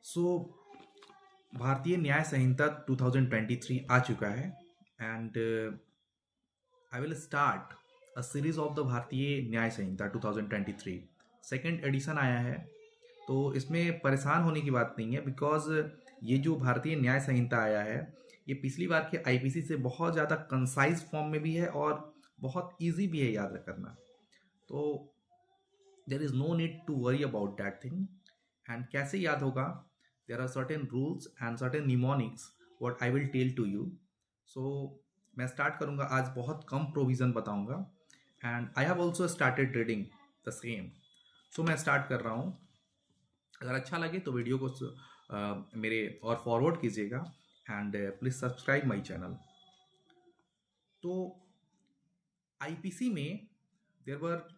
सो भारतीय न्याय संहिता 2023 आ चुका है and I will start a series of the भारतीय न्याय संहिता 2023। सेकेंड एडिशन आया है, तो इसमें परेशान होने की बात नहीं है बिकॉज ये जो भारतीय न्याय संहिता आया है ये पिछली बार के आईपीसी से बहुत ज़्यादा कंसाइज फॉर्म में भी है और बहुत इजी भी है याद करना। तो there is no need to worry about that thing. And कैसे याद होगा, there are certain rules and certain mnemonics what I will tell to you. So मैं स्टार्ट करूँगा, आज बहुत कम प्रोविज़न बताऊँगा and I have also started reading the same. So मैं स्टार्ट कर रहा हूँ। अगर अच्छा लगे तो वीडियो को मेरे और फॉरवर्ड कीजिएगा and please subscribe my channel. तो आईपीसी में देर वर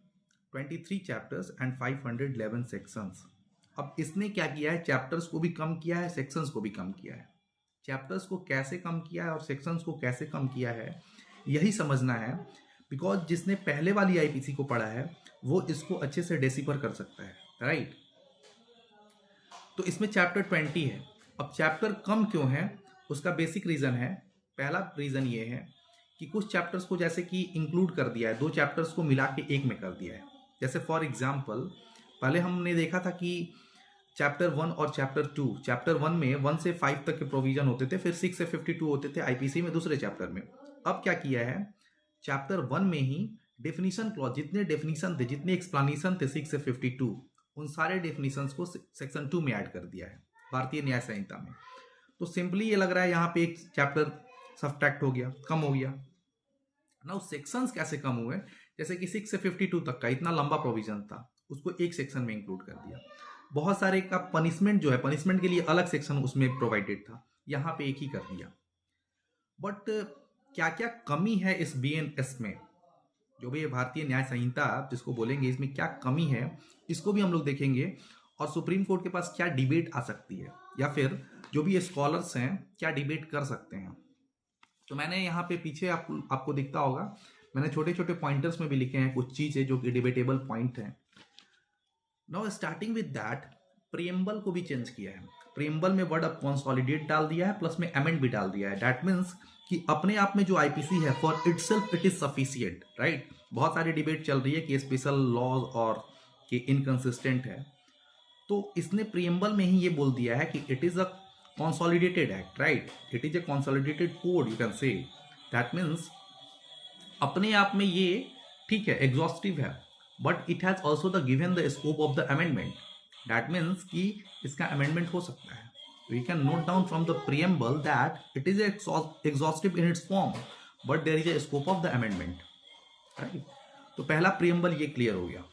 23 चैप्टर्स एंड 511 सेक्शंस। अब इसने क्या किया है, चैप्टर्स को भी कम किया है, सेक्शंस को भी कम किया है। चैप्टर्स को कैसे कम किया है और सेक्शंस को कैसे कम किया है यही समझना है, बिकॉज जिसने पहले वाली आईपीसी को पढ़ा है वो इसको अच्छे से डेसिफर कर सकता है, राइट। तो इसमें चैप्टर 20 है। अब चैप्टर कम क्यों है उसका बेसिक रीज़न है। पहला रीज़न ये है कि कुछ चैप्टर्स को जैसे कि इंक्लूड कर दिया है, 2 चैप्टर्स को मिला के एक में कर दिया है। जैसे फॉर एग्जांपल पहले हमने देखा था कि चैप्टर 1 और चैप्टर 2, चैप्टर 1 में 1 से 5 तक के प्रोविजन होते थे, फिर 6 से 52 होते थे आईपीसी में दूसरे चैप्टर में। अब क्या किया है, चैप्टर 1 में ही डेफिनेशन क्लॉज, जितने डेफिनेशन थे, जितने एक्सप्लेनेशन थे 6 से 52, उन सारे डेफिनेशंस को सेक्शन 2 में ऐड कर दिया है भारतीय न्याय संहिता में। तो सिंपली ये लग रहा है यहाँ पे एक चैप्टर सब्ट्रैक्ट हो गया, कम हो गया ना। सेक्शंस कैसे कम हुए, जैसे कि 6 से 52 तक का इतना लंबा प्रोविजन था उसको एक सेक्शन में इंक्लूड कर दिया। बहुत सारे का पनिशमेंट जो है, पनिशमेंट के लिए अलग सेक्शन उसमें प्रोवाइडेड था, यहाँ पे एक ही कर दिया। बट क्या क्या कमी है इस बीएनएस में, जो भी ये भारतीय न्याय संहिता जिसको बोलेंगे, इसमें क्या कमी है इसको भी हम लोग देखेंगे। और सुप्रीम कोर्ट के पास क्या डिबेट आ सकती है, या फिर जो भी स्कॉलर्स हैं क्या डिबेट कर सकते हैं। तो मैंने यहाँ पे पीछे आपको दिखता होगा, मैंने छोटे छोटे पॉइंटर्स में भी लिखे हैं कुछ चीज़ें जो कि डिबेटेबल पॉइंट हैं। Now starting with that, preamble को भी चेंज किया है। प्रियम्बल में वर्ड अब कंसोलिडेट डाल दिया है, प्लस में अमेंड भी डाल दिया है। दैट मीन्स कि अपने आप में जो आईपीसी है for itself it is sufficient, right. बहुत सारी डिबेट चल रही है कि स्पेशल लॉज और कि इनकंसिस्टेंट है, तो इसने प्रियम्बल में ही ये बोल दिया है कि it is a consolidated act, right? It is a consolidated code, you can say. That means अपने आप में ये ठीक है, एग्जॉस्टिव है, but it has also the given the scope of the amendment. That means कि इसका अमेंडमेंट हो सकता है। We can note down from the preamble that it is exhaustive in its form, but there is a scope of the amendment, right. तो पहला preamble ये clear हो गया।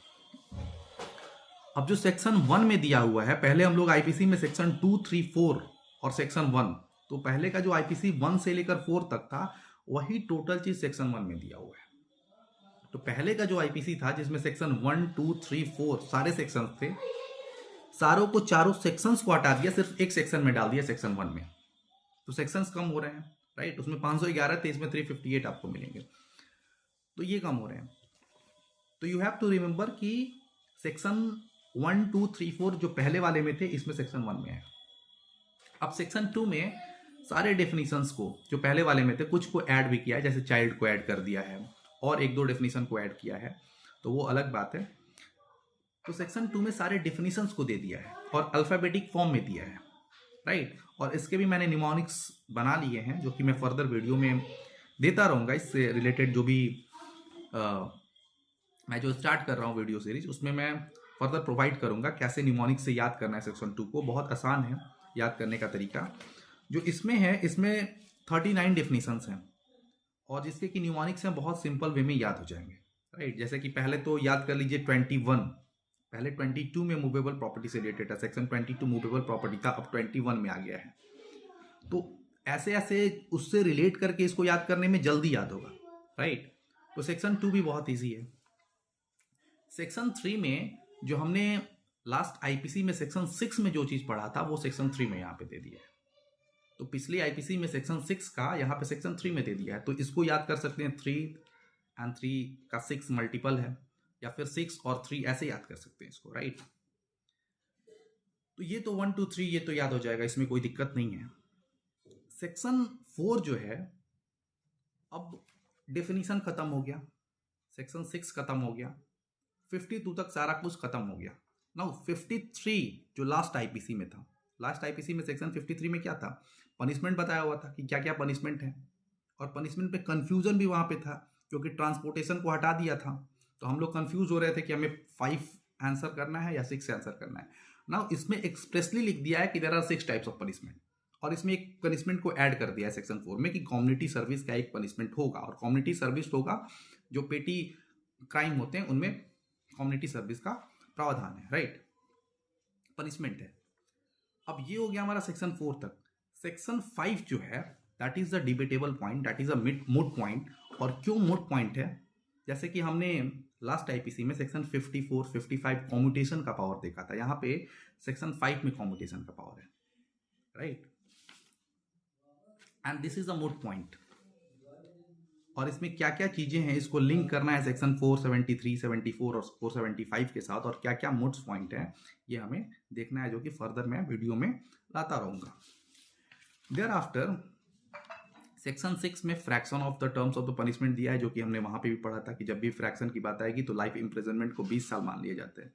अब जो सेक्शन 1 में दिया हुआ है, पहले हम लोग आईपीसी में सेक्शन 2, 3, 4 और सेक्शन 1, तो पहले का जो आईपीसी 1 से लेकर 4 तक था वही टोटल चीज सेक्शन 1 में दिया हुआ है। तो पहले का जो आईपीसी था जिसमें सेक्शन 1, 2, 3, 4 सारे सेक्शंस थे, सारों को, चारों सेक्शंस को हटा दिया, सिर्फ एक सेक्शन में डाल दिया सेक्शन 1 में। तो सेक्शंस कम हो रहे हैं, राइट। उसमें 511 थे, इसमें 358 आपको मिलेंगे, तो ये कम हो रहे हैं। तो यू हैव टू रिमेंबर कि सेक्शन 1, 2, 3, 4 जो पहले वाले में थे, इसमें सेक्शन 1 में है। अब सेक्शन 2 में सारे डेफिनेशंस को जो पहले वाले में थे कुछ को ऐड भी किया है, जैसे चाइल्ड को ऐड कर दिया है और 1-2 डेफिनेशन को ऐड किया है, तो वो अलग बात है। तो सेक्शन 2 में सारे डेफिनेशंस को दे दिया है और अल्फाबेटिक फॉर्म में दिया है, राइट। और इसके भी मैंने निमोनिक्स बना लिए हैं जो कि मैं फर्दर वीडियो में देता रहूँगा। इससे रिलेटेड जो भी मैं जो स्टार्ट कर रहा हूँ वीडियो सीरीज, उसमें मैं फर्दर प्रोवाइड करूँगा कैसे निमोनिक्स से याद करना है सेक्शन 2 को। बहुत आसान है याद करने का तरीका। जो इसमें है, इसमें 39 डेफिनेशंस हैं और जिसके कि न्यूमोनिक्स हैं बहुत सिंपल वे में याद हो जाएंगे, राइट। जैसे कि पहले तो याद कर लीजिए 21, पहले 22 में मूवेबल प्रॉपर्टी से रिलेटेड था, सेक्शन 22 मूवेबल प्रॉपर्टी था, अब 21 में आ गया है। तो ऐसे ऐसे उससे रिलेट करके इसको याद करने में जल्दी याद होगा, राइट। तो सेक्शन 2 भी बहुत ईजी है। सेक्शन 3 में जो हमने लास्ट आईपीसी में सेक्शन 6 में जो चीज पढ़ा था वो सेक्शन 3 में यहाँ पे दे दिया है। तो पिछली आईपीसी में सेक्शन 6 का यहाँ पे सेक्शन 3 में दे दिया है, तो इसको याद कर सकते हैं। 3 एंड 3 का 6 मल्टीपल है, या फिर 6 और 3 ऐसे याद कर सकते हैं इसको, राइट। तो ये तो 1 2 3 ये तो याद हो जाएगा, इसमें कोई दिक्कत नहीं है। सेक्शन 4 जो है, अब डेफिनेशन खत्म हो गया, सेक्शन 6 खत्म हो गया, 52 तक सारा कुछ खत्म हो गया। नाउ 53 जो लास्ट आईपीसी में था, लास्ट आईपीसी में सेक्शन 53 में क्या था, पनिशमेंट बताया हुआ था कि क्या क्या पनिशमेंट है, और पनिशमेंट पे कंफ्यूजन भी वहां पे था क्योंकि ट्रांसपोर्टेशन को हटा दिया था, तो हम लोग कंफ्यूज हो रहे थे कि हमें 5 आंसर करना है या 6 आंसर करना है। नाउ इसमें एक्सप्रेसली लिख दिया है कि there are 6 types of punishment, और इसमें एक पनिशमेंट को ऐड कर दिया है सेक्शन 4 में कि कम्युनिटी सर्विस का एक पनिशमेंट होगा, और कम्युनिटी सर्विस होगा जो पेटी क्राइम होते हैं उनमें कम्युनिटी सर्विस का प्रावधान है, राइट, पनिशमेंट है। अब ये हो गया हमारा सेक्शन 4 तक। सेक्शन 5 जो है that is the debatable point, that is a मोट पॉइंट। और क्यों मोट पॉइंट है, जैसे कि हमने लास्ट आईपीसी में सेक्शन 54 55 कॉम्यूटेशन का पावर देखा था, यहाँ पे सेक्शन 5 में कॉम्यूटेशन का पावर है, right, and this is a मोट पॉइंट। और इसमें क्या क्या चीजें हैं, इसको लिंक करना है सेक्शन 473 74 और 475 के साथ, और क्या क्या मोड्स पॉइंट है ये हमें देखना है, जो कि फर्दर मैं वीडियो में लाता रहूंगा। देयर आफ्टर सेक्शन 6 में fraction of the terms of the punishment दिया है, जो कि हमने वहां पे भी पढ़ा था कि जब भी फ्रैक्शन की बात आएगी तो लाइफ इंप्रिजनमेंट को 20 साल मान लिए जाते हैं।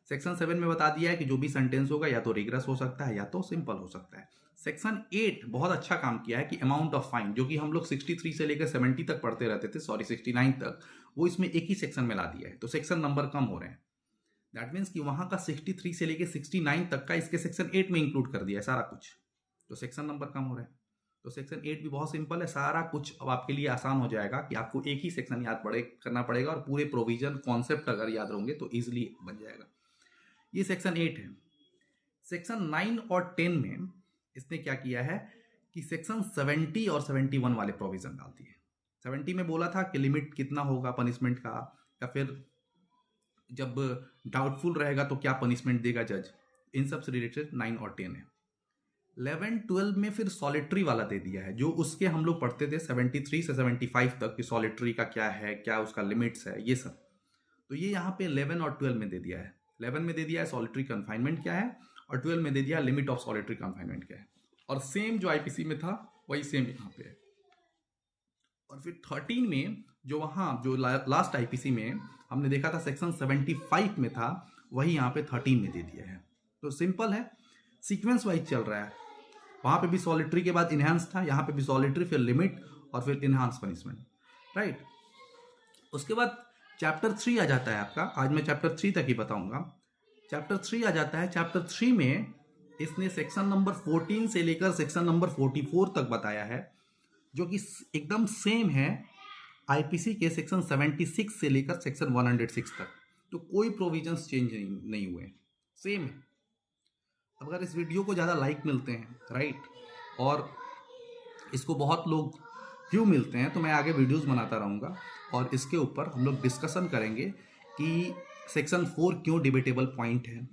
सेक्शन 7 में बता दिया है कि जो भी सेंटेंस होगा या तो रिग्रेस हो सकता है या तो सिंपल हो सकता है। सेक्शन 8 बहुत अच्छा काम किया है कि अमाउंट ऑफ फाइन, जो कि हम लोग 63 से लेकर 70 तक पढ़ते रहते थे, सॉरी 69 तक, वो इसमें एक ही सेक्शन में ला दिया है, तो सेक्शन नंबर कम हो रहे हैं। दैट मीन्स कि वहां का 63 से लेकर 69 तक का इसके सेक्शन 8 में इंक्लूड कर दिया है सारा कुछ, तो सेक्शन नंबर कम हो रहे हैं। तो सेक्शन 8 भी बहुत सिंपल है, सारा कुछ अब आपके लिए आसान हो जाएगा कि आपको एक ही सेक्शन याद करना पड़ेगा, और पूरे प्रोविजन कॉन्सेप्ट अगर याद रहेंगे तो ईजिली बन जाएगा। ये सेक्शन 8 है। सेक्शन 9 और 10 में इसने क्या किया है कि सेक्शन 70 और 71 वाले प्रोविजन डाल दिए। 70 में बोला था कि लिमिट कितना होगा पनिशमेंट का, या फिर जब डाउटफुल रहेगा तो क्या पनिशमेंट देगा जज, इन सब से रिलेटेड 9 और 10 है। 11 12 में फिर सॉलिटरी वाला दे दिया है, जो उसके हम लोग पढ़ते थे 73 से 75 तक कि सॉलिटरी का क्या है, क्या उसका लिमिट्स है, ये सब। तो ये यहाँ पे 11 और 12 में दे दिया है। 11 में दे दिया है सॉलिटरी कन्फाइनमेंट क्या है, और 12 में दे दिया लिमिट ऑफ सॉलिटरी कन्फाइनमेंट क्या है, और सेम जो आईपीसी में था वही सेम यहाँ पे है। और फिर 13 में जो वहाँ जो लास्ट आईपीसी में हमने देखा था सेक्शन 75 में था, वही यहाँ पे 13 में दे दिया है। तो सिंपल है, सीक्वेंस वाइज चल रहा है। वहाँ पे भी सॉलिटरी के बाद इनहांस था, यहाँ पे भी सॉलिटरी, फिर लिमिट, और फिर इनहांस पनिशमेंट, राइट। उसके बाद चैप्टर 3 आ जाता है आपका, आज मैं चैप्टर 3 तक ही बताऊंगा। चैप्टर 3 आ जाता है, चैप्टर 3 में इसने सेक्शन नंबर 14 से लेकर सेक्शन नंबर 44 तक बताया है, जो कि एकदम सेम है आईपीसी के सेक्शन 76 से लेकर सेक्शन 106 तक, तो कोई प्रोविजंस चेंज नहीं हुए, सेम है। अगर इस वीडियो को ज़्यादा लाइक मिलते हैं, राइट, और इसको बहुत लोग व्यू मिलते हैं, तो मैं आगे वीडियोस बनाता रहूँगा, और इसके ऊपर हम लोग डिस्कशन करेंगे कि सेक्शन 4 क्यों डिबेटेबल पॉइंट है,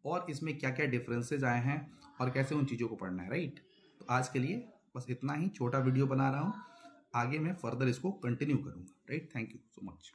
और इसमें क्या क्या डिफरेंसेस आए हैं, और कैसे उन चीज़ों को पढ़ना है, राइट। तो आज के लिए बस इतना ही, छोटा वीडियो बना रहा हूँ, आगे मैं फर्दर इसको कंटिन्यू करूँगा, right. Thank you so much.